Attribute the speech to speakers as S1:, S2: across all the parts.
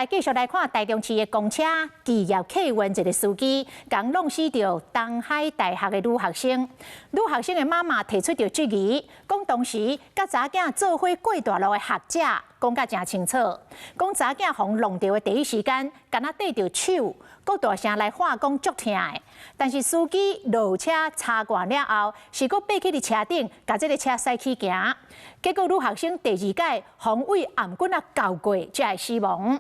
S1: 来继续来看台中市的公车企业客运一个司机，刚弄死着东海大学的女学生。女学生的妈妈提出着质疑，讲当时甲查囝做伙过大路的学者，讲甲真清楚，讲查囝互弄着的第一时间，敢若缀着手，搁大声来喊讲足痛的。但是司机落车查惯了后，是搁爬起伫车顶，甲这个车驶去行。结果女学生第二届防卫颔棍交过，才会死亡。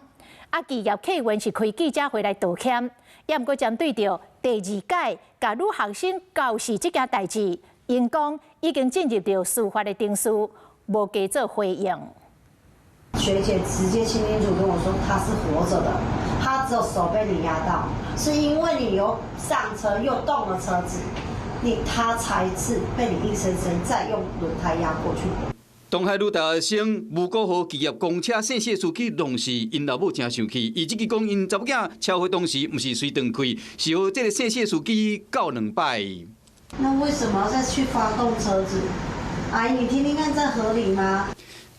S1: 企业客运是开记者会来道歉，也毋过针对着第二届甲女学生交事这件代志，因讲已经进入到司法的程序，无加做回应。
S2: 学姐直接清清楚跟我说，她是活着的，她只有手被你压到，是因为你又上车又动了车子，她才是被你硬生生再用轮胎压过去。
S3: 东海女大学生吴国豪企业公车姓谢司机弄死，因老母真生气。伊即个讲因查某囝超回当时，毋是随断开，是互这个姓谢司机告2摆。
S2: 那为什么要再去发动车子？阿姨，你听听看，这合理吗？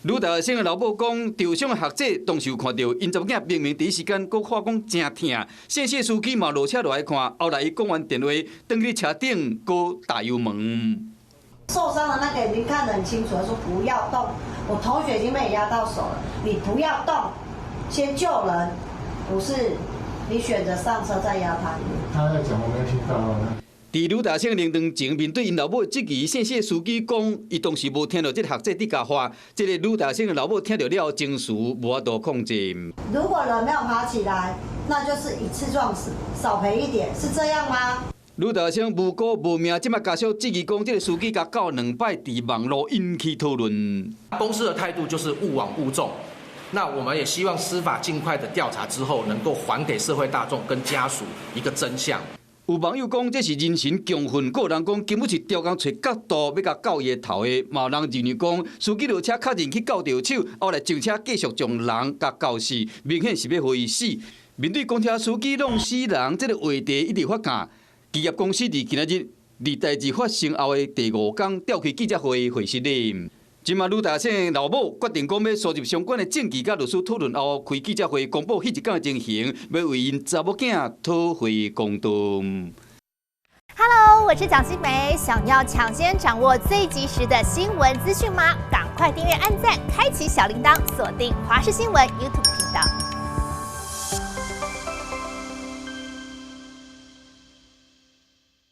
S3: 女大学生的老母讲，受伤的学者当时有看到因查某囝明明第一时间佫喊讲真痛，姓谢司机嘛落车落来看，后来伊讲完电话，登去车顶佫打油门。
S2: 受伤的那个已经看得很清楚，他说不要动。我同学已经被你压到手了，你不要动，先救人，不是你选择上车再压他。
S4: 他在讲，我没有听到啊。
S3: 伫女大生凌晨前面对因老母质疑，姓谢司机讲，伊当时无听到这个学者伫甲话，这个女大生的老母听到了情绪无法度控制。
S2: 如果人没有爬起来，那就是一次撞死，少赔一点，是这样吗？
S3: 女大生无辜无命，即马家属质疑讲，这个司机甲告2摆，伫网络引起讨论。
S5: 公司的态度就是勿枉勿纵，那我们也希望司法尽快的调查之后，能够还给社会大众跟家属一个真相。
S3: 有网友讲这是人神共愤，有人讲根本是刁工找角度要甲告伊的头的，嘛有人认为讲司机落车确认去告着手，后来上车继续将人甲告死，明显是要互伊死。面对公车司机弄死人这个话题一直发酵。企业公司伫今仔日代志发生后的第5天召开记者会室里，今嘛女大生老母决定讲要收集相关的证据，甲律师讨论后开记者会公布迄一天的情形，要为因查某囝讨回公道。
S6: Hello， 我是蒋欣梅，想要抢先掌握最及时的新闻资讯吗？赶快订阅、按赞、开启小铃铛，锁定华视新闻 YouTube 频道。